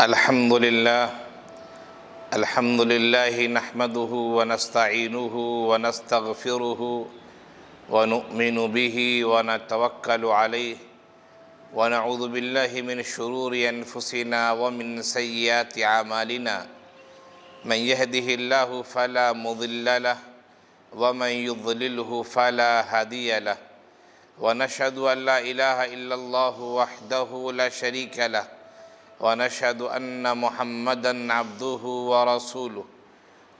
الحمد لله نحمده ونستعينه ونستغفره ونؤمن به ونتوكل عليه ونعوذ بالله من شرور أنفسنا ومن سيئات أعمالنا من يهده الله فلا مضل له ومن يضلله فلا هادي له ونشهد أن لا إله إلا الله وحده لا شريك له ونشهد أن محمدًا عبده ورسوله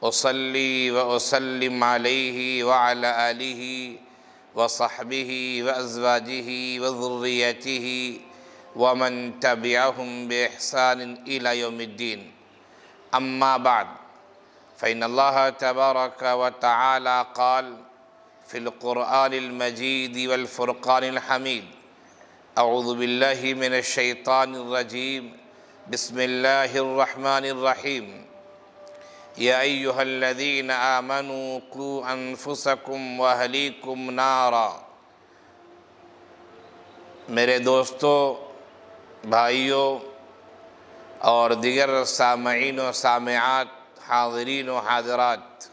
أصلي وأسلم عليه وعلى آله وصحبه وأزواجه وذريته ومن تبعهم بإحسان إلى يوم الدين أما بعد فإن الله تبارك وتعالى قال في القرآن المجيد والفرقان الحميد أعوذ بالله من الشيطان الرجيم بسم الله الرحمن الرحيم يا أيها الذين آمنوا قوا أنفسكم وأهليكم نارا میرے دوستوں، بھائیوں اور دیگر سامعین و سامعات، حاضرین و حاضرات،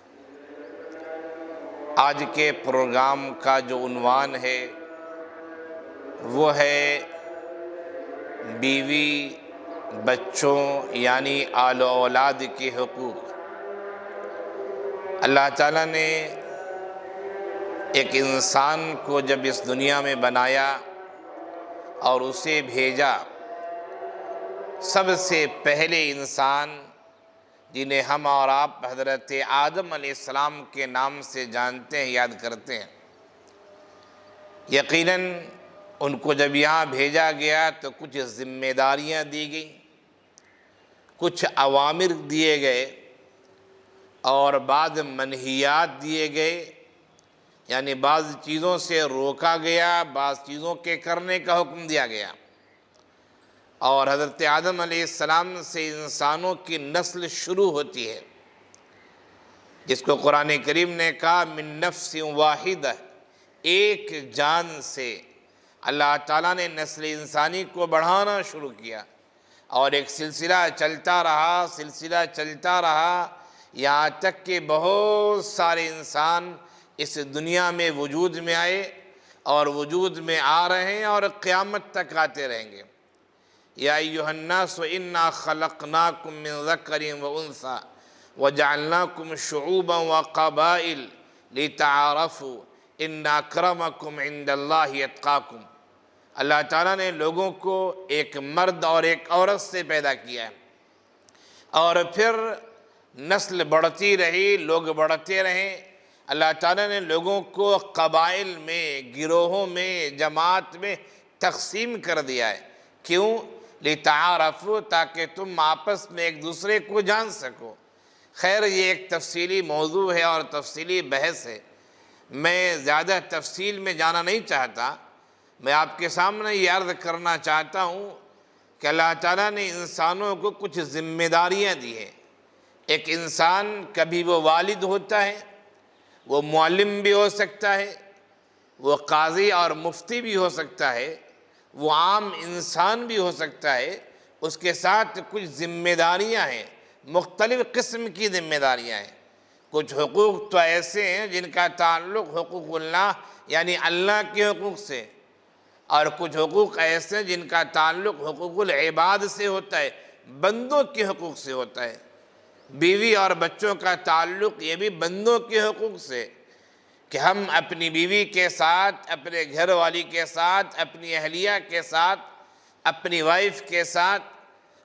آج کے پروگرام کا جو عنوان ہے وہ ہے بیوی بچوں یعنی آل و اولاد کے حقوق۔ اللہ تعالیٰ نے ایک انسان کو جب اس دنیا میں بنایا اور اسے بھیجا، سب سے پہلے انسان جنہیں ہم اور آپ حضرت آدم علیہ السلام کے نام سے جانتے ہیں، یاد کرتے ہیں، یقیناً ان کو جب یہاں بھیجا گیا تو کچھ ذمہ داریاں دی گئیں، کچھ اوامر دیے گئے اور بعض منہیات دیے گئے، یعنی بعض چیزوں سے روکا گیا، بعض چیزوں کے کرنے کا حکم دیا گیا۔ اور حضرت آدم علیہ السلام سے انسانوں کی نسل شروع ہوتی ہے، جس کو قرآن کریم نے کہا من نفس واحدہ، ایک جان سے اللہ تعالیٰ نے نسل انسانی کو بڑھانا شروع کیا، اور ایک سلسلہ چلتا رہا یہاں تک کہ بہت سارے انسان اس دنیا میں وجود میں آئے اور وجود میں آ رہے ہیں اور قیامت تک آتے رہیں گے۔ یا ایھا الناس انا خلقناکم من ذکر وانثی وجعلناکم شعوبا وقبائل لتعارفوا ان اکرمکم عند اللہ اتقاکم۔ اللہ تعالیٰ نے لوگوں کو ایک مرد اور ایک عورت سے پیدا کیا ہے، اور پھر نسل بڑھتی رہی، لوگ بڑھتے رہے۔ اللہ تعالیٰ نے لوگوں کو قبائل میں، گروہوں میں، جماعت میں تقسیم کر دیا ہے۔ کیوں؟ لتعارفوا، تاکہ تم آپس میں ایک دوسرے کو جان سکو۔ خیر، یہ ایک تفصیلی موضوع ہے اور تفصیلی بحث ہے، میں زیادہ تفصیل میں جانا نہیں چاہتا۔ میں آپ کے سامنے یہ عرض کرنا چاہتا ہوں کہ اللہ تعالیٰ نے انسانوں کو کچھ ذمہ داریاں دی ہیں۔ ایک انسان کبھی وہ والد ہوتا ہے، وہ معلم بھی ہو سکتا ہے، وہ قاضی اور مفتی بھی ہو سکتا ہے، وہ عام انسان بھی ہو سکتا ہے۔ اس کے ساتھ کچھ ذمہ داریاں ہیں، مختلف قسم کی ذمہ داریاں ہیں۔ کچھ حقوق تو ایسے ہیں جن کا تعلق حقوق اللہ یعنی اللہ کے حقوق سے، اور کچھ حقوق ایسے جن کا تعلق حقوق العباد سے ہوتا ہے، بندوں کے حقوق سے ہوتا ہے۔ بیوی اور بچوں کا تعلق یہ بھی بندوں کے حقوق سے، کہ ہم اپنی بیوی کے ساتھ، اپنے گھر والی کے ساتھ، اپنی اہلیہ کے ساتھ، اپنی وائف کے ساتھ،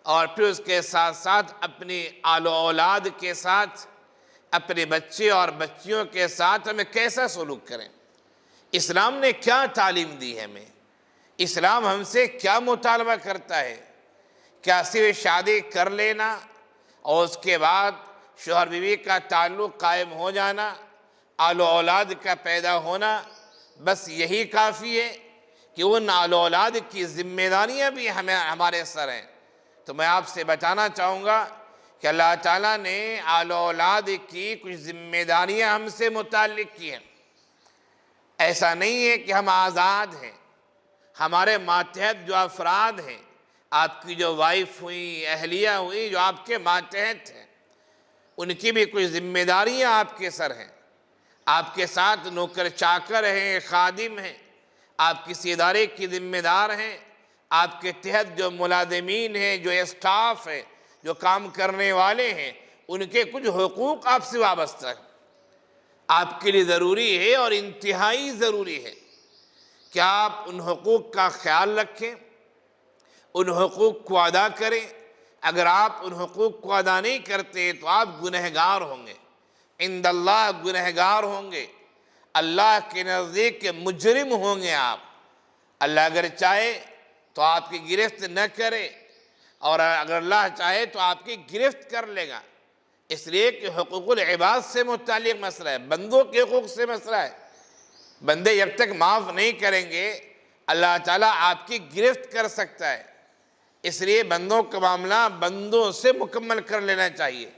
اور پھر اس کے ساتھ ساتھ اپنی آل و اولاد کے ساتھ، اپنے بچے اور بچیوں کے ساتھ ہمیں کیسا سلوک کریں۔ اسلام نے کیا تعلیم دی ہے ہمیں؟ اسلام ہم سے کیا مطالبہ کرتا ہے؟ کیا صرف شادی کر لینا اور اس کے بعد شوہر بیوی کا تعلق قائم ہو جانا، آل و اولاد کا پیدا ہونا، بس یہی کافی ہے؟ کہ ان آل و اولاد کی ذمہ داریاں بھی ہمارے سر ہیں؟ تو میں آپ سے بتانا چاہوں گا کہ اللہ تعالیٰ نے آل و اولاد کی کچھ ذمہ داریاں ہم سے متعلق کی ہیں۔ ایسا نہیں ہے کہ ہم آزاد ہیں۔ ہمارے ماتحت جو افراد ہیں آپ کی جو وائف ہوئی، اہلیہ ہوئی، جو آپ کے ماتحت ہیں، ان کی بھی کچھ ذمہ داریاں آپ کے سر ہیں۔ آپ کے ساتھ نوکر چاکر ہیں، خادم ہیں، آپ کسی ادارے کی ذمہ دار ہیں، آپ کے تحت جو ملازمین ہیں، جو اسٹاف ہے، جو کام کرنے والے ہیں، ان کے کچھ حقوق آپ سے وابستہ ہیں۔ آپ کے لیے ضروری ہے اور انتہائی ضروری ہے کہ آپ ان حقوق کا خیال رکھیں، ان حقوق کو ادا کریں۔ اگر آپ ان حقوق کو ادا نہیں کرتے تو آپ گنہگار ہوں گے، عند اللہ گنہگار ہوں گے، اللہ کے نزدیک مجرم ہوں گے آپ۔ اللہ اگر چاہے تو آپ کی گرفت نہ کرے، اور اگر اللہ چاہے تو آپ کی گرفت کر لے گا، اس لیے کہ حقوق العباد سے متعلق مسئلہ ہے، بندوں کے حقوق سے مسئلہ ہے۔ بندے جب تک معاف نہیں کریں گے اللہ تعالیٰ آپ کی گرفت کر سکتا ہے۔ اس لیے بندوں کا معاملہ بندوں سے مکمل کر لینا چاہیے،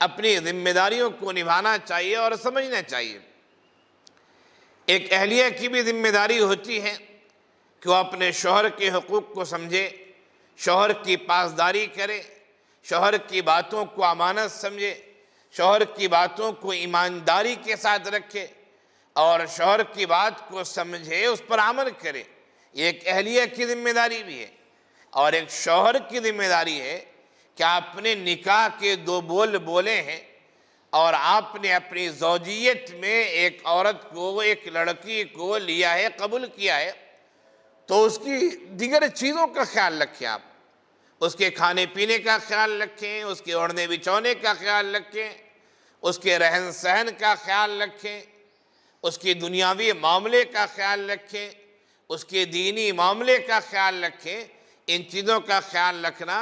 اپنی ذمہ داریوں کو نبھانا چاہیے اور سمجھنا چاہیے۔ ایک اہلیہ کی بھی ذمہ داری ہوتی ہے کہ وہ اپنے شوہر کے حقوق کو سمجھے، شوہر کی پاسداری کرے، شوہر کی باتوں کو امانت سمجھے، شوہر کی باتوں کو ایمانداری کے ساتھ رکھے، اور شوہر کی بات کو سمجھے، اس پر عمل کرے۔ یہ ایک اہلیہ کی ذمہ داری بھی ہے، اور ایک شوہر کی ذمہ داری ہے کہ آپ نے نکاح کے 2 بول بولے ہیں، اور آپ نے اپنی زوجیت میں ایک عورت کو، ایک لڑکی کو لیا ہے، قبول کیا ہے، تو اس کی دیگر چیزوں کا خیال رکھیں۔ آپ اس کے کھانے پینے کا خیال رکھیں، اس کے اوڑھنے بچھونے کا خیال رکھیں، اس کے رہن سہن کا خیال رکھیں، اس کی دنیاوی معاملے کا خیال رکھیں، اس کے دینی معاملے کا خیال رکھیں۔ ان چیزوں کا خیال رکھنا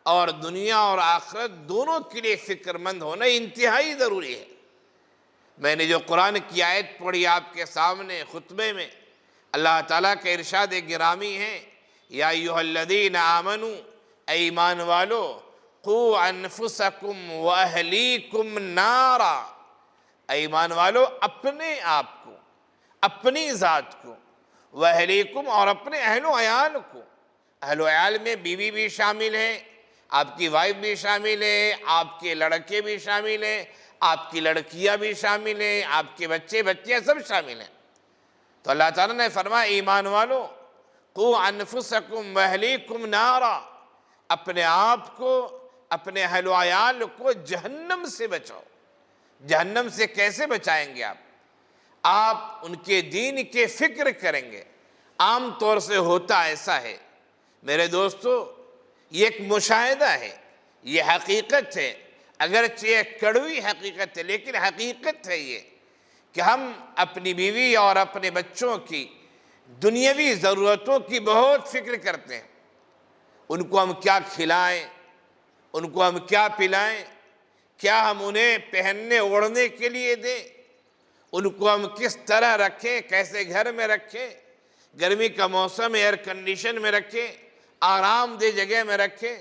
اور دنیا اور آخرت دونوں کے لیے فکر مند ہونا انتہائی ضروری ہے۔ میں نے جو قرآن کی آیت پڑھی آپ کے سامنے خطبے میں، اللہ تعالیٰ کا ارشاد گرامی ہے، یا ایھا الذین آمنوا، اے ایمان والو، قوا انفسکم واہلیکم نارا، اے ایمان والو اپنے آپ کو، اپنی ذات کو، واہلیکم اور اپنے اہل و عیال کو۔ اہل و عیال میں بیوی بھی شامل ہے، آپ کی وائف بھی شامل ہے، آپ کے لڑکے بھی شامل ہیں، آپ کی لڑکیاں بھی شامل ہیں، آپ کے بچے بچیاں سب شامل ہیں۔ تو اللہ تعالیٰ نے فرمایا ایمان والو، قوا انفسکم واہلیکم نارا، اپنے آپ کو، اپنے اہل و عیال کو جہنم سے بچاؤ۔ جہنم سے کیسے بچائیں گے آپ ان کے دین کے فکر کریں گے۔ عام طور سے ہوتا ایسا ہے میرے دوستو، یہ ایک مشاہدہ ہے، یہ حقیقت ہے، اگرچہ ایک کڑوی حقیقت ہے، لیکن حقیقت ہے یہ کہ ہم اپنی بیوی اور اپنے بچوں کی دنیاوی ضرورتوں کی بہت فکر کرتے ہیں۔ ان کو ہم کیا کھلائیں، ان کو ہم کیا پلائیں، کیا ہم انہیں پہننے اوڑھنے کے لیے دیں، ان کو ہم کس طرح رکھیں، کیسے گھر میں رکھیں، گرمی کا موسم ایئر کنڈیشن میں رکھیں، آرام دہ جگہ میں رکھیں،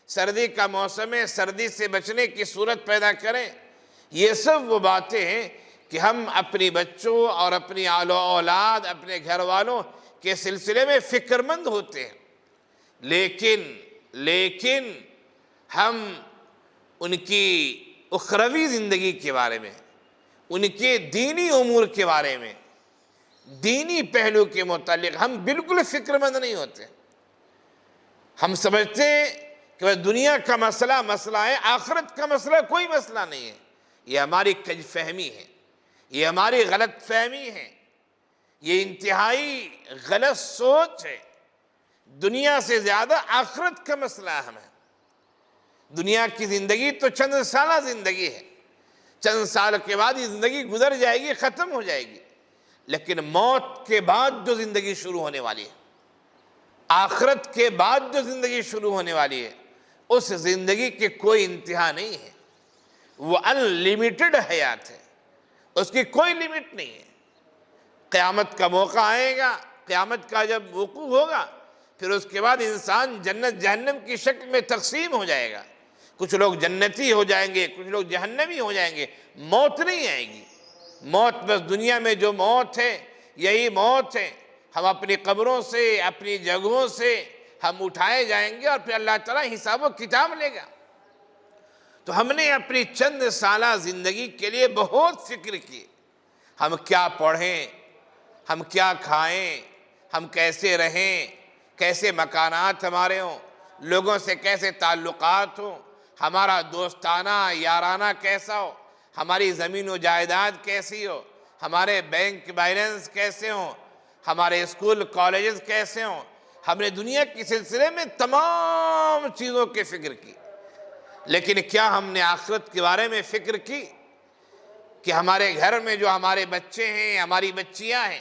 سردی کا موسم ہے سردی سے بچنے کی صورت پیدا کریں۔ یہ سب وہ باتیں ہیں کہ ہم اپنی بچوں اور اپنی آل و اولاد، اپنے گھر والوں کے سلسلے میں فکر مند ہوتے ہیں، لیکن ہم ان کی اخروی زندگی کے بارے میں، ان کے دینی امور کے بارے میں، دینی پہلو کے متعلق ہم بالکل فکر مند نہیں ہوتے۔ ہم سمجھتے ہیں کہ وہ دنیا کا مسئلہ ہے، آخرت کا مسئلہ کوئی مسئلہ نہیں ہے۔ یہ ہماری کج فہمی ہے، یہ ہماری غلط فہمی ہے، یہ انتہائی غلط سوچ ہے۔ دنیا سے زیادہ آخرت کا مسئلہ اہم ہے۔ دنیا کی زندگی تو چند سالہ زندگی ہے، چند سال کے بعد یہ زندگی گزر جائے گی، ختم ہو جائے گی، لیکن موت کے بعد جو زندگی شروع ہونے والی ہے، آخرت کے بعد جو زندگی شروع ہونے والی ہے، اس زندگی کی کوئی انتہا نہیں ہے، وہ ان لمیٹڈ حیات ہے، اس کی کوئی لیمٹ نہیں ہے۔ قیامت کا موقع آئے گا، قیامت کا جب وقوع ہوگا، پھر اس کے بعد انسان جنت جہنم کی شکل میں تقسیم ہو جائے گا، کچھ لوگ جنتی ہو جائیں گے، کچھ لوگ جہنمی ہو جائیں گے، موت نہیں آئے گی۔ موت بس دنیا میں جو موت ہے یہی موت ہے۔ ہم اپنی قبروں سے، اپنی جگہوں سے ہم اٹھائے جائیں گے اور پھر اللہ تعالیٰ حساب و کتاب لے گا۔ تو ہم نے اپنی چند سالہ زندگی کے لیے بہت فکر کی، ہم کیا پڑھیں، ہم کیا کھائیں، ہم کیسے رہیں، کیسے مکانات ہمارے ہوں، لوگوں سے کیسے تعلقات ہوں، ہمارا دوستانہ یارانہ کیسا ہو، ہماری زمین و جائیداد کیسی ہو، ہمارے بینک بیلنس کیسے ہوں، ہمارے اسکول کالجز کیسے ہوں۔ ہم نے دنیا کے سلسلے میں تمام چیزوں کی فکر کی، لیکن کیا ہم نے آخرت کے بارے میں فکر کی کہ ہمارے گھر میں جو ہمارے بچے ہیں، ہماری بچیاں ہیں،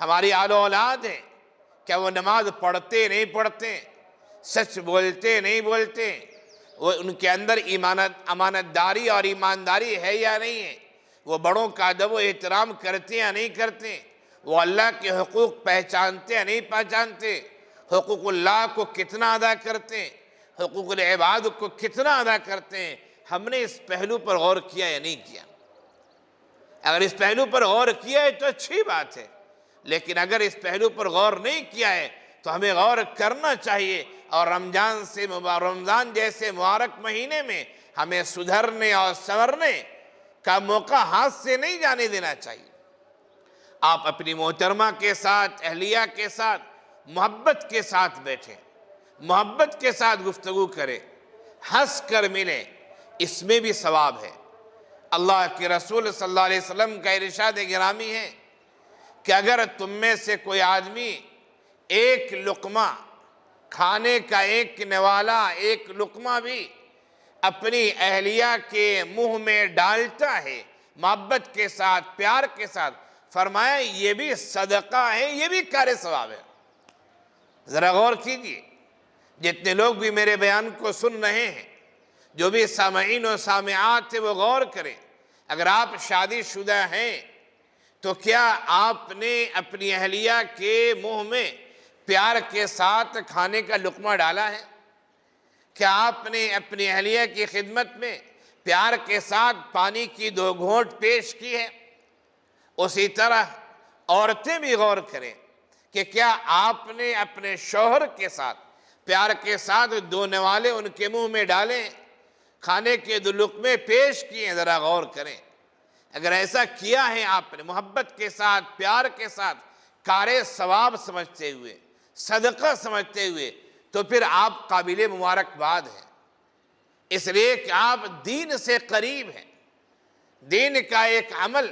ہماری آل و اولاد ہیں، کیا وہ نماز پڑھتے نہیں پڑھتے، سچ بولتے نہیں بولتے، وہ ان کے اندر امانت داری اور ایمانداری ہے یا نہیں ہے، وہ بڑوں کا ادب و احترام کرتے یا نہیں کرتے، وہ اللہ کے حقوق پہچانتے یا نہیں پہچانتے، حقوق اللہ کو کتنا ادا کرتے ہیں، حقوق العباد کو کتنا ادا کرتے ہیں۔ ہم نے اس پہلو پر غور کیا یا نہیں کیا؟ اگر اس پہلو پر غور کیا ہے تو اچھی بات ہے، لیکن اگر اس پہلو پر غور نہیں کیا ہے تو ہمیں غور کرنا چاہیے، اور رمضان جیسے مبارک مہینے میں ہمیں سدھرنے اور سنورنے کا موقع ہاتھ سے نہیں جانے دینا چاہیے۔ آپ اپنی محترمہ کے ساتھ، اہلیہ کے ساتھ محبت کے ساتھ بیٹھیں، محبت کے ساتھ گفتگو کریں، ہنس کر ملیں، اس میں بھی ثواب ہے۔ اللہ کے رسول صلی اللہ علیہ وسلم کا ارشاد گرامی ہے کہ اگر تم میں سے کوئی آدمی ایک لقمہ کھانے کا، ایک نوالا، ایک لقمہ بھی اپنی اہلیہ کے منہ میں ڈالتا ہے محبت کے ساتھ، پیار کے ساتھ، فرمایا یہ بھی صدقہ ہے، یہ بھی کار ثواب ہے۔ ذرا غور کیجئے، جتنے لوگ بھی میرے بیان کو سن رہے ہیں، جو بھی سامعین و سامعات ہیں، وہ غور کریں۔ اگر آپ شادی شدہ ہیں تو کیا آپ نے اپنی اہلیہ کے منہ میں پیار کے ساتھ کھانے کا لقمہ ڈالا ہے؟ کیا آپ نے اپنی اہلیہ کی خدمت میں پیار کے ساتھ پانی کی 2 گھونٹ پیش کی ہے؟ اسی طرح عورتیں بھی غور کریں کہ کیا آپ نے اپنے شوہر کے ساتھ پیار کے ساتھ 2 نوالے ان کے منہ میں ڈالیں، کھانے کے 2 لقمے پیش کیے ہیں؟ ذرا غور کریں۔ اگر ایسا کیا ہے آپ نے محبت کے ساتھ، پیار کے ساتھ، کار ثواب سمجھتے ہوئے، صدقہ سمجھتے ہوئے، تو پھر آپ قابل مبارکباد ہیں، اس لیے کہ آپ دین سے قریب ہیں۔ دین کا ایک عمل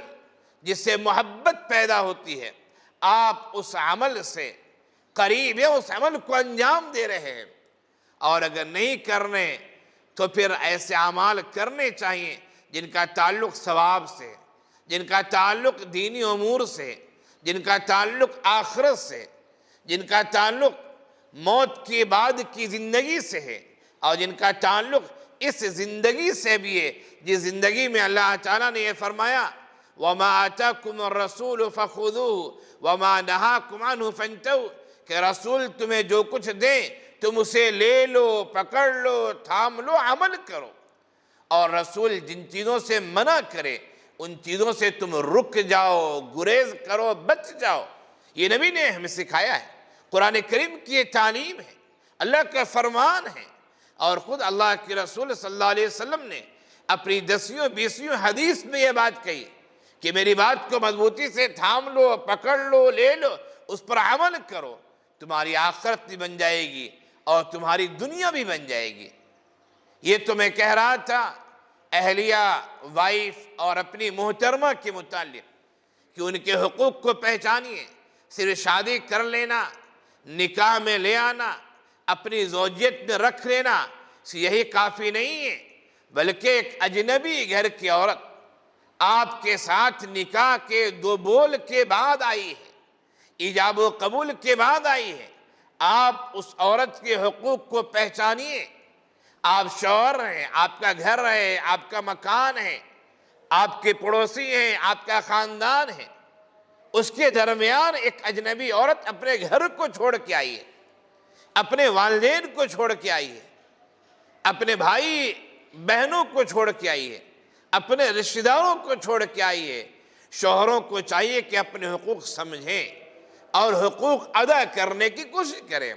جس سے محبت پیدا ہوتی ہے، آپ اس عمل سے قریب ہیں، اس عمل کو انجام دے رہے ہیں۔ اور اگر نہیں کرنے تو پھر ایسے اعمال کرنے چاہیے جن کا تعلق ثواب سے، جن کا تعلق دینی امور سے، جن کا تعلق آخرت سے، جن کا تعلق موت کے بعد کی زندگی سے ہے، اور جن کا تعلق اس زندگی سے بھی ہے جس زندگی میں اللہ تعالیٰ نے یہ فرمایا وَمَا آتَاكُمُ الرَّسُولُ فَخُذُوهُ وَمَا نَهَاكُمْ عَنْهُ فَانْتَهُوا، کہ رسول تمہیں جو کچھ دیں تم اسے لے لو، پکڑ لو، تھام لو، عمل کرو، اور رسول جن چیزوں سے منع کرے ان چیزوں سے تم رک جاؤ، گریز کرو، بچ جاؤ۔ یہ نبی نے ہمیں سکھایا ہے، قرآن کریم کی یہ تعلیم ہے، اللہ کا فرمان ہے، اور خود اللہ کے رسول صلی اللہ علیہ وسلم نے اپنی 10ویں 20ویں حدیث میں یہ بات کہی کہ میری بات کو مضبوطی سے تھام لو، پکڑ لو، لے لو، اس پر عمل کرو، تمہاری آخرت بھی بن جائے گی اور تمہاری دنیا بھی بن جائے گی۔ یہ تو میں کہہ رہا تھا اہلیہ، وائف اور اپنی محترمہ کے متعلق کہ ان کے حقوق کو پہچانیے۔ صرف شادی کر لینا، نکاح میں لے آنا، اپنی زوجیت میں رکھ لینا یہی کافی نہیں ہے، بلکہ ایک اجنبی گھر کی عورت آپ کے ساتھ نکاح کے 2 بول کے بعد آئی ہے، ایجاب و قبول کے بعد آئی ہے، آپ اس عورت کے حقوق کو پہچانیے۔ آپ شوہر ہیں، آپ کا گھر ہے، آپ کا مکان ہے، آپ کے پڑوسی ہیں، آپ کا خاندان ہے، اس کے درمیان ایک اجنبی عورت اپنے گھر کو چھوڑ کے آئی ہے، اپنے والدین کو چھوڑ کے آئی ہے، اپنے بھائی بہنوں کو چھوڑ کے آئی ہے، اپنے رشتہ داروں کو چھوڑ کے آئی ہے۔ شوہروں کو چاہیے کہ اپنے حقوق سمجھیں اور حقوق ادا کرنے کی کوشش کریں۔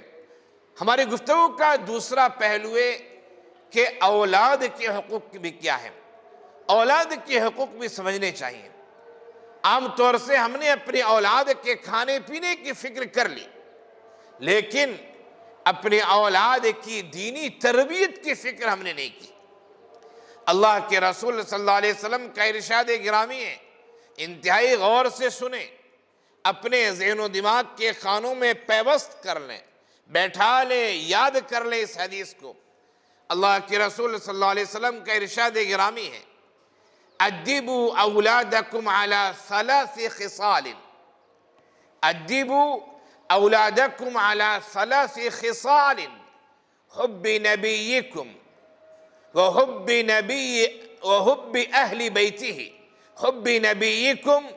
ہماری گفتگو کا دوسرا پہلو ہے کہ اولاد کے حقوق بھی کیا ہے، اولاد کے حقوق بھی سمجھنے چاہیے۔ عام طور سے ہم نے اپنی اولاد کے کھانے پینے کی فکر کر لی، لیکن اپنی اولاد کی دینی تربیت کی فکر ہم نے نہیں کی۔ اللہ کے رسول صلی اللہ علیہ وسلم کا ارشاد گرامی ہے، انتہائی غور سے سنیں، اپنے ذہن و دماغ کے خانوں میں پیوست کر لیں، بیٹھا لیں، یاد کر لیں اس حدیث کو۔ اللہ کے رسول صلی اللہ علیہ وسلم کا ارشاد گرامی ہے، ادبوا اولادکم علی ثلاث خصال، ادبوا اولادکم علی ثلاث خصال، حب نبیکم وحب اہل بیتہ، حب نبیکم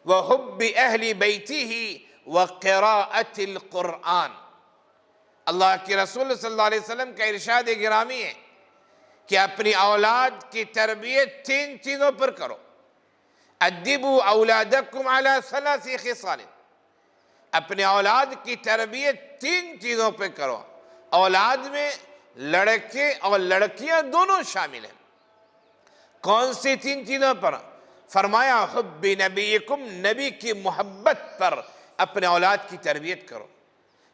وحب اہل بیتہ وقراءۃ القرآن۔ اللہ کے رسول صلی اللہ علیہ وسلم کا ارشاد گرامی ہے کہ اپنی اولاد کی تربیت تین چیزوں پر کرو۔ ادبوا اولادکم علی ثلاث خصال، اپنے اولاد کی تربیت تین چیزوں پہ کرو۔ اولاد میں لڑکے اور لڑکیاں دونوں شامل ہیں۔ کون سی تین چیزوں پر؟ فرمایا حب نبیکم، نبی کی محبت پر اپنے اولاد کی تربیت کرو۔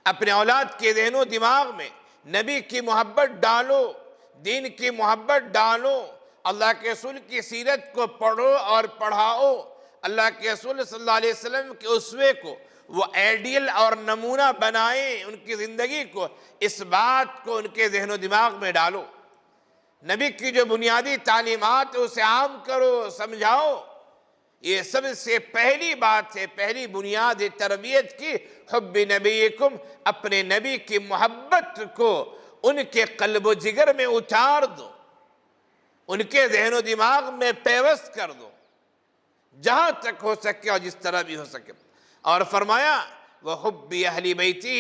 اپنے اولاد کے ذہن و دماغ میں نبی کی محبت ڈالو، دین کی محبت ڈالو، اللہ کے رسول کی سیرت کو پڑھو اور پڑھاؤ، اللہ کے رسول صلی اللہ علیہ وسلم کے اسوے کو وہ آئیڈیل اور نمونہ بنائیں، ان کی زندگی کو، اس بات کو ان کے ذہن و دماغ میں ڈالو۔ نبی کی جو بنیادی تعلیمات اسے عام کرو، سمجھاؤ۔ یہ سب سے پہلی بات ہے، پہلی بنیاد ہے تربیت کی، حب نبیکم، اپنے نبی کی محبت کو ان کے قلب و جگر میں اتار دو، ان کے ذہن و دماغ میں پیوست کر دو، جہاں تک ہو سکے اور جس طرح بھی ہو سکے۔ اور فرمایا وحب اہل بیتہ،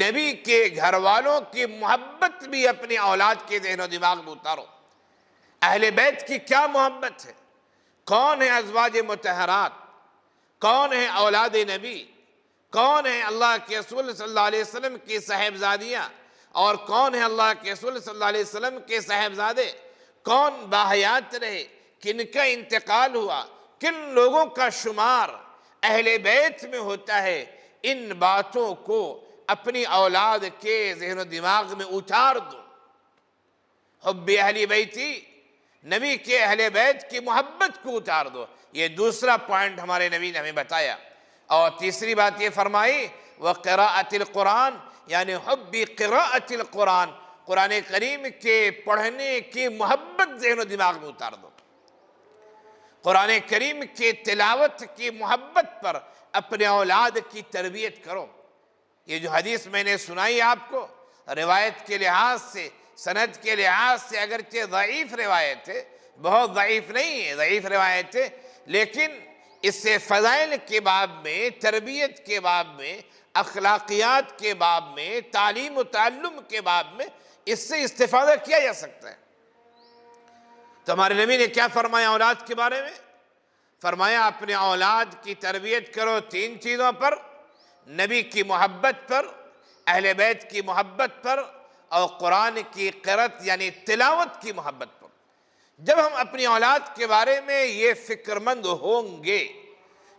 نبی کے گھر والوں کی محبت بھی اپنی اولاد کے ذہن و دماغ میں اتارو۔ اہل بیت کی کیا محبت ہے؟ کون ہے ازواج مطہرات؟ کون ہے اولاد نبی؟ کون ہے اللہ کے رسول صلی اللہ علیہ وسلم کی صاحبزادیاں؟ اور کون ہے اللہ کے رسول صلی اللہ علیہ وسلم کے صاحبزادے؟ کون باحیات رہے؟ کن کا انتقال ہوا؟ کن لوگوں کا شمار اہل بیت میں ہوتا ہے؟ ان باتوں کو اپنی اولاد کے ذہن و دماغ میں اتار دو۔ حب اہل بیتی، نبی کے اہل بیت کی محبت کو اتار دو۔ یہ دوسرا پوائنٹ ہمارے نبی نے ہمیں بتایا۔ اور تیسری بات یہ فرمائی وقراءۃ القرآن، یعنی حب قراءۃ القرآن، قرآن کریم کے پڑھنے کی محبت ذہن و دماغ میں اتار دو۔ قرآن کریم کی تلاوت کی محبت پر اپنے اولاد کی تربیت کرو۔ یہ جو حدیث میں نے سنائی آپ کو، روایت کے لحاظ سے، سند کے لحاظ سے اگرچہ ضعیف روایت ہے، بہت ضعیف نہیں ہے، ضعیف روایت ہے، لیکن اس سے فضائل کے باب میں، تربیت کے باب میں، اخلاقیات کے باب میں، تعلیم و تعلم کے باب میں اس سے استفادہ کیا جا سکتا ہے۔ تو ہمارے نبی نے کیا فرمایا اولاد کے بارے میں؟ فرمایا اپنے اولاد کی تربیت کرو تین چیزوں پر، نبی کی محبت پر، اہل بیت کی محبت پر، اور قرآن کی قرأت یعنی تلاوت کی محبت پر۔ جب ہم اپنی اولاد کے بارے میں یہ فکر مند ہوں گے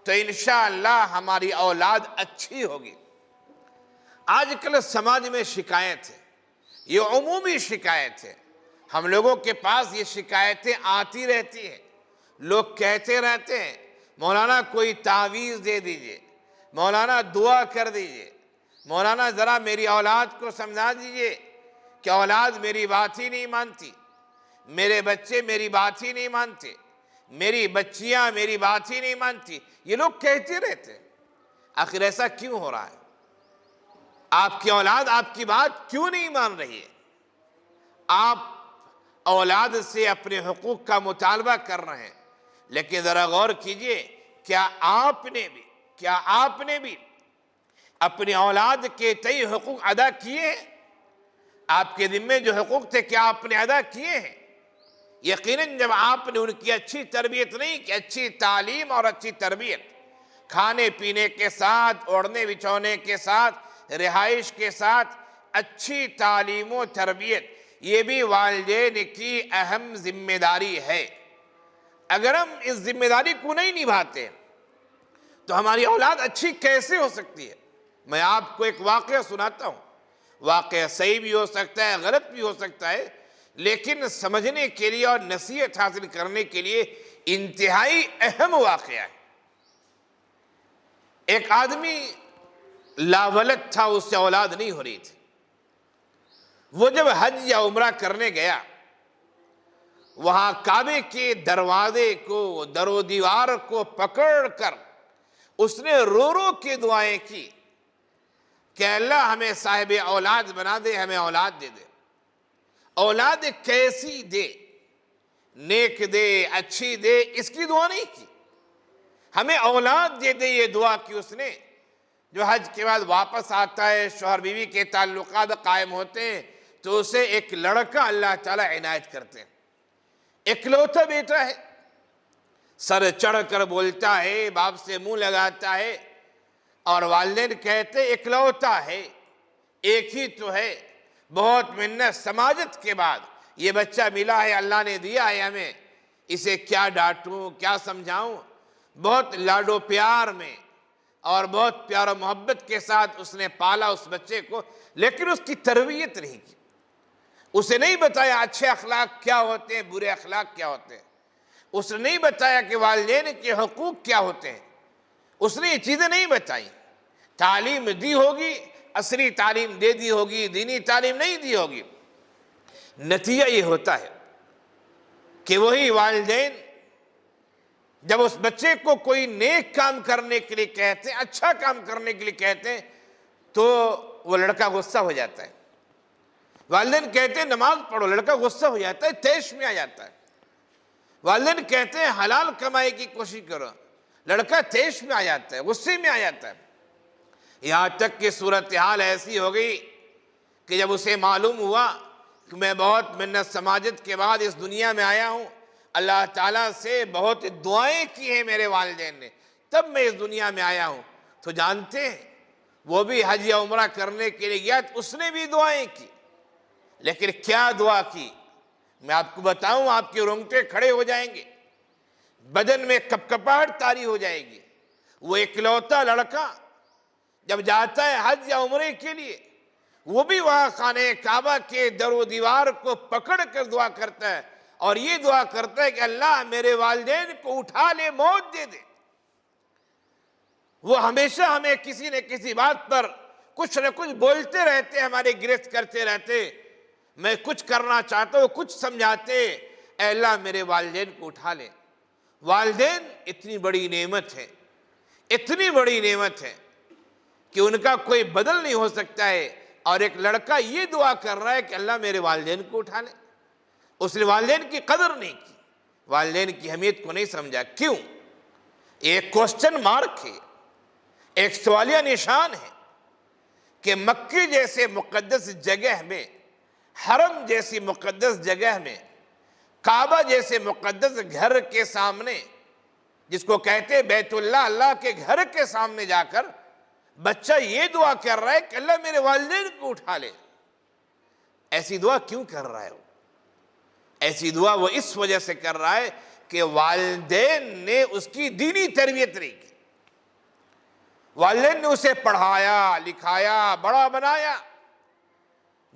تو انشاءاللہ ہماری اولاد اچھی ہوگی۔ آج کل سماج میں شکایت ہے، یہ عمومی شکایت ہے، ہم لوگوں کے پاس یہ شکایتیں آتی رہتی ہیں۔ لوگ کہتے رہتے ہیں مولانا کوئی تعویذ دے دیجئے، مولانا دعا کر دیجئے، مولانا ذرا میری اولاد کو سمجھا دیجئے کہ اولاد میری بات ہی نہیں مانتی، میرے بچے میری بات ہی نہیں مانتے، میری بچیاں میری بات ہی نہیں مانتی۔ یہ لوگ کہتے رہتے ہیں۔ آخر ایسا کیوں ہو رہا ہے؟ آپ کی اولاد آپ کی بات کیوں نہیں مان رہی ہے؟ آپ اولاد سے اپنے حقوق کا مطالبہ کر رہے ہیں، لیکن ذرا غور کیجئے، کیا آپ نے بھی اپنی اولاد کے تئیں حقوق ادا کیے ہیں؟ آپ کے ذمے جو حقوق تھے کیا آپ نے ادا کیے ہیں؟ یقیناً جب آپ نے ان کی اچھی تربیت نہیں کی، اچھی تعلیم اور اچھی تربیت، کھانے پینے کے ساتھ، اوڑھنے بچھونے کے ساتھ، رہائش کے ساتھ اچھی تعلیم و تربیت یہ بھی والدین کی اہم ذمہ داری ہے۔ اگر ہم اس ذمہ داری کو نہیں نبھاتے تو ہماری اولاد اچھی کیسے ہو سکتی ہے؟ میں آپ کو ایک واقعہ سناتا ہوں، واقعہ صحیح بھی ہو سکتا ہے، غلط بھی ہو سکتا ہے، لیکن سمجھنے کے لیے اور نصیحت حاصل کرنے کے لیے انتہائی اہم واقعہ ہے۔ ایک آدمی لاولد تھا، اس سے اولاد نہیں ہو رہی تھی۔ وہ جب حج یا عمرہ کرنے گیا، وہاں کعبے کے دروازے کو، در و دیوار کو پکڑ کر اس نے رو رو کے دعائیں کی کہ اللہ ہمیں صاحب اولاد بنا دے، ہمیں اولاد دے دے۔ اولاد کیسی دے، نیک دے، اچھی دے، اس کی دعا نہیں کی، ہمیں اولاد دے دے یہ دعا کی اس نے۔ جو حج کے بعد واپس آتا ہے، شوہر بیوی کے تعلقات قائم ہوتے ہیں، تو اسے ایک لڑکا اللہ تعالیٰ عنایت کرتے ہیں۔ اکلوتا بیٹا ہے، سر چڑھ کر بولتا ہے، باپ سے منہ لگاتا ہے، اور والدین کہتے اکلوتا ہے، ایک ہی تو ہے، بہت منت سماجت کے بعد یہ بچہ ملا ہے، اللہ نے دیا ہے ہمیں، اسے کیا ڈانٹوں، کیا سمجھاؤں۔ بہت لاڈو پیار میں اور بہت پیار و محبت کے ساتھ اس نے پالا اس بچے کو، لیکن اس کی تربیت نہیں کی۔ اسے نہیں بتایا اچھے اخلاق کیا ہوتے ہیں، برے اخلاق کیا ہوتے ہیں۔ اس نے نہیں بتایا کہ والدین کے حقوق کیا ہوتے ہیں۔ اس نے یہ چیزیں نہیں بتائیں۔ تعلیم دی ہوگی، عصری تعلیم دے دی ہوگی، دینی تعلیم نہیں دی ہوگی۔ نتیجہ یہ ہوتا ہے کہ وہی والدین جب اس بچے کو کوئی نیک کام کرنے کے لیے کہتے ہیں، اچھا کام کرنے کے لیے کہتے ہیں، تو وہ لڑکا غصہ ہو جاتا ہے۔ والدین کہتے ہیں نماز پڑھو، لڑکا غصہ ہو جاتا ہے، طیش میں آ جاتا ہے۔ والدین کہتے ہیں حلال کمائی کی کوشش کرو، لڑکا طیش میں آ جاتا ہے، غصے میں آ جاتا ہے۔ یہاں تک کہ صورتحال ایسی ہو گئی کہ جب اسے معلوم ہوا کہ میں بہت منت سماجت کے بعد اس دنیا میں آیا ہوں، اللہ تعالیٰ سے بہت دعائیں کی ہیں میرے والدین نے، تب میں اس دنیا میں آیا ہوں، تو جانتے ہیں وہ بھی حج یا عمرہ کرنے کے لیے گیا تو اس نے بھی دعائیں کی، لیکن کیا دعا کی میں آپ کو بتاؤں، آپ کے رونگٹے کھڑے ہو جائیں گے، بدن میں کپکپاہٹ طاری ہو جائے گی۔ وہ اکلوتا لڑکا جب جاتا ہے حج یا عمرے کے لیے، وہ بھی وہاں خانہ کعبہ کے در و دیوار کو پکڑ کر دعا کرتا ہے، اور یہ دعا کرتا ہے کہ اللہ میرے والدین کو اٹھا لے، موت دے دے۔ وہ ہمیشہ ہمیں کسی نہ کسی بات پر کچھ نہ کچھ بولتے رہتے، ہمارے گرفت کرتے رہتے۔ میں کچھ کرنا چاہتا ہوں، کچھ سمجھاتے، اے اللہ میرے والدین کو اٹھا لے۔ والدین اتنی بڑی نعمت ہے، اتنی بڑی نعمت ہے کہ ان کا کوئی بدل نہیں ہو سکتا ہے، اور ایک لڑکا یہ دعا کر رہا ہے کہ اللہ میرے والدین کو اٹھا لے۔ اس نے والدین کی قدر نہیں کی، والدین کی اہمیت کو نہیں سمجھا۔ کیوں؟ ایک کوسچن مارک ہے، ایک سوالیہ نشان ہے کہ مکے جیسے مقدس جگہ میں، حرم جیسی مقدس جگہ میں، کعبہ جیسے مقدس گھر کے سامنے، جس کو کہتے ہیں بیت اللہ، اللہ کے گھر کے سامنے جا کر بچہ یہ دعا کر رہا ہے کہ اللہ میرے والدین کو اٹھا لے۔ ایسی دعا کیوں کر رہا ہے وہ؟ ایسی دعا وہ اس وجہ سے کر رہا ہے کہ والدین نے اس کی دینی تربیت نہیں کی، والدین نے اسے پڑھایا، لکھایا، بڑا بنایا،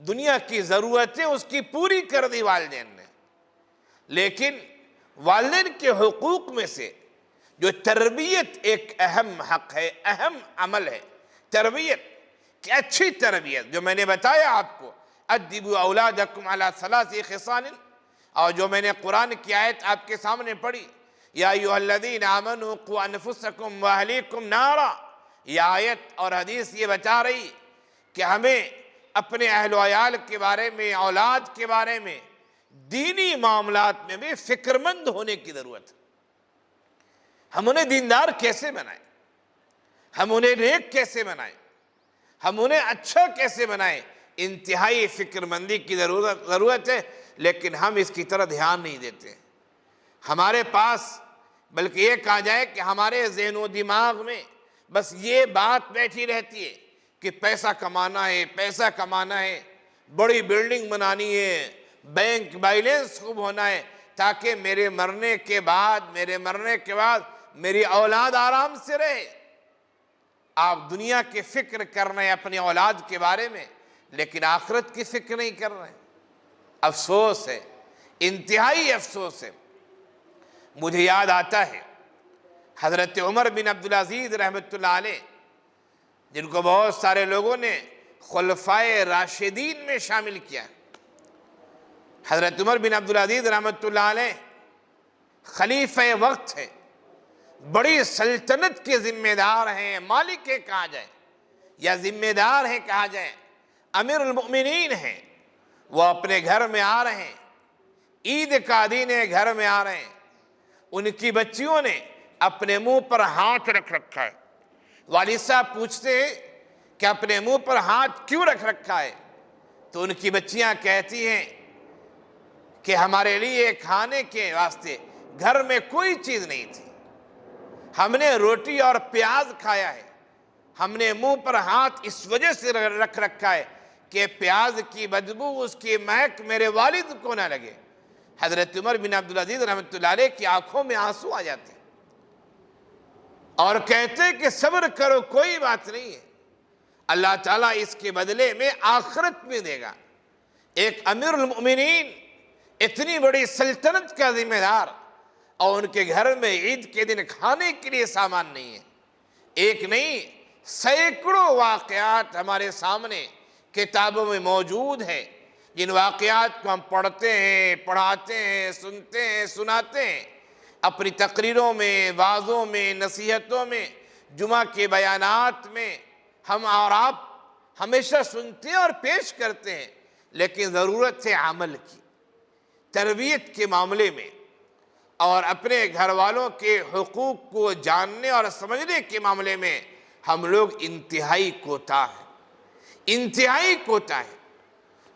دنیا کی ضرورتیں اس کی پوری کر دی والدین نے، لیکن والدین کے حقوق میں سے جو تربیت ایک اہم حق ہے، اہم عمل ہے، تربیت کی اچھی تربیت، جو میں نے بتایا آپ کو، ادبوا اولادکم علی ثلاث خصال، اور جو میں نے قرآن کی آیت آپ کے سامنے پڑھی، یا ایھا الذین آمنوا قوا انفسکم واہلیکم نارا، یہ آیت اور حدیث یہ بتا رہی کہ ہمیں اپنے اہل و عیال کے بارے میں، اولاد کے بارے میں، دینی معاملات میں بھی فکر مند ہونے کی ضرورت ہے۔ ہم انہیں دیندار کیسے بنائیں، ہم انہیں نیک کیسے بنائیں، ہم انہیں اچھا کیسے بنائیں، انتہائی فکر مندی کی ضرورت ہے، لیکن ہم اس کی طرح دھیان نہیں دیتے۔ ہمارے پاس بلکہ یہ کہا جائے کہ ہمارے ذہن و دماغ میں بس یہ بات بیٹھی رہتی ہے کہ پیسہ کمانا ہے، پیسہ کمانا ہے، بڑی بلڈنگ بنانی ہے، بینک بیلنس خوب ہونا ہے، تاکہ میرے مرنے کے بعد میری اولاد آرام سے رہے۔ آپ دنیا کی فکر کر رہے ہیں اپنی اولاد کے بارے میں، لیکن آخرت کی فکر نہیں کر رہے ہیں۔ افسوس ہے، انتہائی افسوس ہے۔ مجھے یاد آتا ہے حضرت عمر بن عبدالعزیز رحمۃ اللہ علیہ، جن کو بہت سارے لوگوں نے خلفائے راشدین میں شامل کیا۔ حضرت عمر بن عبدالعزیز رحمۃ اللہ علیہ خلیفہ وقت ہیں، بڑی سلطنت کے ذمہ دار ہیں، مالک ہے کہا جائے یا ذمہ دار ہیں کہا جائے، امیر المؤمنین ہیں۔ وہ اپنے گھر میں آ رہے ہیں، عید کا دن ہے، گھر میں آ رہے ہیں، ان کی بچیوں نے اپنے منہ پر ہاتھ رکھ رکھا ہے۔ والد صاحب پوچھتے ہیں کہ اپنے منہ پر ہاتھ کیوں رکھ رکھا ہے؟ تو ان کی بچیاں کہتی ہیں کہ ہمارے لیے کھانے کے واسطے گھر میں کوئی چیز نہیں تھی، ہم نے روٹی اور پیاز کھایا ہے، ہم نے منہ پر ہاتھ اس وجہ سے رکھ رکھا ہے کہ پیاز کی بدبو، اس کی مہک میرے والد کو نہ لگے۔ حضرت عمر بن عبدالعزیز رحمۃ اللہ علیہ کی آنکھوں میں آنسو آ جاتے ہیں اور کہتے ہیں کہ صبر کرو، کوئی بات نہیں ہے، اللہ تعالیٰ اس کے بدلے میں آخرت میں دے گا۔ ایک امیر المؤمنین، اتنی بڑی سلطنت کا ذمہ دار، اور ان کے گھر میں عید کے دن کھانے کے لیے سامان نہیں ہے۔ ایک نہیں، سینکڑوں واقعات ہمارے سامنے کتابوں میں موجود ہیں، جن واقعات کو ہم پڑھتے ہیں، پڑھاتے ہیں، سنتے ہیں، سناتے ہیں، اپنی تقریروں میں، وعظوں میں، نصیحتوں میں، جمعہ کے بیانات میں ہم اور آپ ہمیشہ سنتے ہیں اور پیش کرتے ہیں، لیکن ضرورت ہے عمل کی، تربیت کے معاملے میں، اور اپنے گھر والوں کے حقوق کو جاننے اور سمجھنے کے معاملے میں ہم لوگ انتہائی کوتاہ ہیں، انتہائی کوتاہ ہیں۔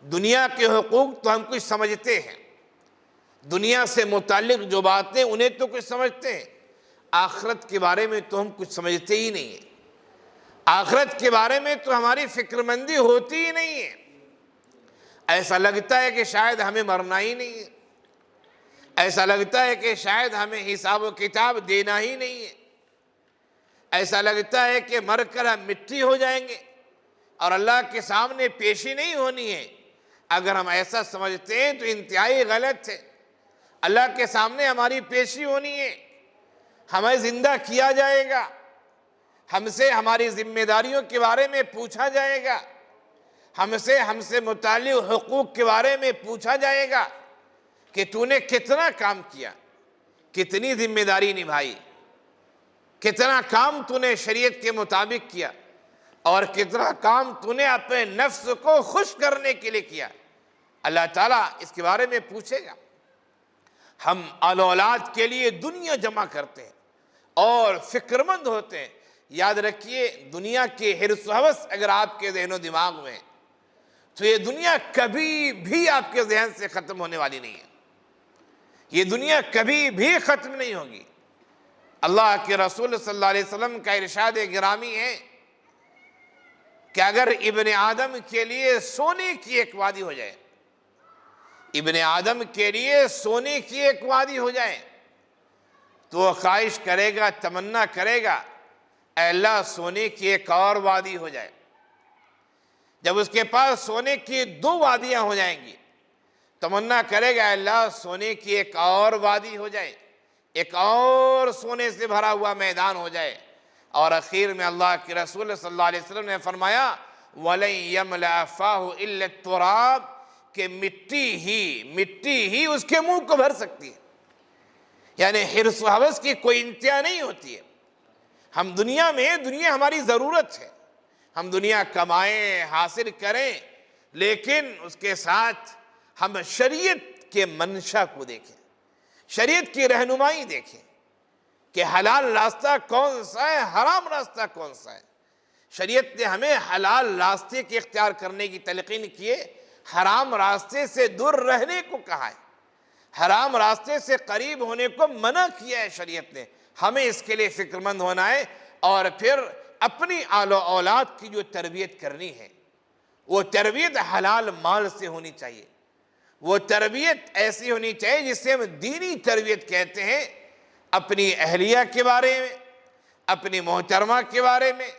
دنیا کے حقوق تو ہم کچھ سمجھتے ہیں، دنیا سے متعلق جو باتیں انہیں تو کچھ سمجھتے ہیں، آخرت کے بارے میں تو ہم کچھ سمجھتے ہی نہیں ہیں، آخرت کے بارے میں تو ہماری فکر مندی ہوتی ہی نہیں ہے۔ ایسا لگتا ہے کہ شاید ہمیں مرنا ہی نہیں ہے، ایسا لگتا ہے کہ شاید ہمیں حساب و کتاب دینا ہی نہیں ہے، ایسا لگتا ہے کہ مر کر ہم مٹی ہو جائیں گے اور اللہ کے سامنے پیشی نہیں ہونی ہے۔ اگر ہم ایسا سمجھتے ہیں تو انتہائی غلط ہے۔ اللہ کے سامنے ہماری پیشی ہونی ہے، ہمیں زندہ کیا جائے گا، ہم سے ہماری ذمہ داریوں کے بارے میں پوچھا جائے گا، ہم سے متعلق حقوق کے بارے میں پوچھا جائے گا کہ تو نے کتنا کام کیا، کتنی ذمہ داری نبھائی، کتنا کام تو نے شریعت کے مطابق کیا، اور کتنا کام تو نے اپنے نفس کو خوش کرنے کے لیے کیا۔ اللہ تعالیٰ اس کے بارے میں پوچھے گا۔ ہم اولاد کے لیے دنیا جمع کرتے ہیں اور فکر مند ہوتے ہیں۔ یاد رکھیے، دنیا کی حرص و حوث اگر آپ کے ذہن و دماغ میں تو یہ دنیا کبھی بھی آپ کے ذہن سے ختم ہونے والی نہیں ہے، یہ دنیا کبھی بھی ختم نہیں ہوگی۔ اللہ کے رسول صلی اللہ علیہ وسلم کا ارشاد گرامی ہے کہ اگر ابن آدم کے لیے سونے کی ایک وادی ہو جائے، ابن آدم کے لیے سونے کی ایک وادی ہو جائے تو وہ خواہش کرے گا، تمنا کرے گا، اے اللہ سونے کی ایک اور وادی ہو جائے۔ جب اس کے پاس سونے کی 2 وادیاں ہو جائیں گی، تمنا کرے گا، اے اللہ سونے کی ایک اور وادی ہو جائے، ایک اور سونے سے بھرا ہوا میدان ہو جائے۔ اور اخیر میں اللہ کے رسول صلی اللہ علیہ وسلم نے فرمایا وَلَن يَمْلَأَ فَاهُ إِلَّا التُّرَابُ، کہ مٹی ہی اس کے منہ کو بھر سکتی ہے۔ یعنی حرص و حوث کی کوئی انتہا نہیں ہوتی ہے۔ ہم دنیا میں، دنیا ہماری ضرورت ہے، ہم دنیا کمائیں، حاصل کریں، لیکن اس کے ساتھ ہم شریعت کے منشا کو دیکھیں، شریعت کی رہنمائی دیکھیں کہ حلال راستہ کون سا ہے، حرام راستہ کون سا ہے۔ شریعت نے ہمیں حلال راستے کے اختیار کرنے کی تلقین کی ہے، حرام راستے سے دور رہنے کو کہا ہے، حرام راستے سے قریب ہونے کو منع کیا ہے شریعت نے۔ ہمیں اس کے لیے فکر مند ہونا ہے اور پھر اپنی آل و اولاد کی جو تربیت کرنی ہے وہ تربیت حلال مال سے ہونی چاہیے، وہ تربیت ایسی ہونی چاہیے جسے ہم دینی تربیت کہتے ہیں، اپنی اہلیہ کے بارے میں، اپنی محترمہ کے بارے میں،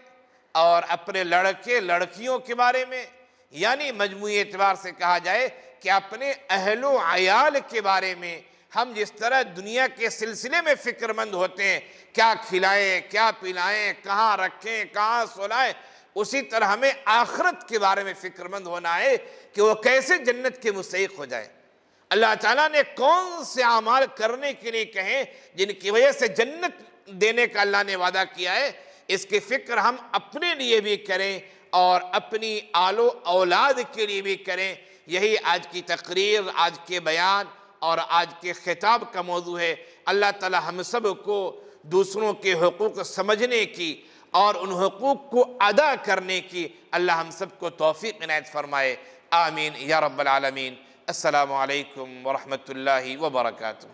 اور اپنے لڑکے لڑکیوں کے بارے میں، یعنی مجموعی اعتبار سے کہا جائے کہ اپنے اہل و عیال کے بارے میں ہم جس طرح دنیا کے سلسلے میں فکر مند ہوتے ہیں، کیا کھلائیں کیا پلائیں، کہاں رکھیں کہاں سلائیں، اسی طرح ہمیں آخرت کے بارے میں فکر مند ہونا ہے کہ وہ کیسے جنت کے مستحق ہو جائیں۔ اللہ تعالیٰ نے کون سے اعمال کرنے کے لیے کہیں جن کی وجہ سے جنت دینے کا اللہ نے وعدہ کیا ہے، اس کی فکر ہم اپنے لیے بھی کریں اور اپنی آل و اولاد کے لیے بھی کریں۔ یہی آج کی تقریر، آج کے بیان اور آج کے خطاب کا موضوع ہے۔ اللہ تعالیٰ ہم سب کو دوسروں کے حقوق سمجھنے کی اور ان حقوق کو ادا کرنے کی اللہ ہم سب کو توفیق عنایت فرمائے، آمین یا رب العالمین۔ السلام علیکم ورحمۃ اللہ وبرکاتہ۔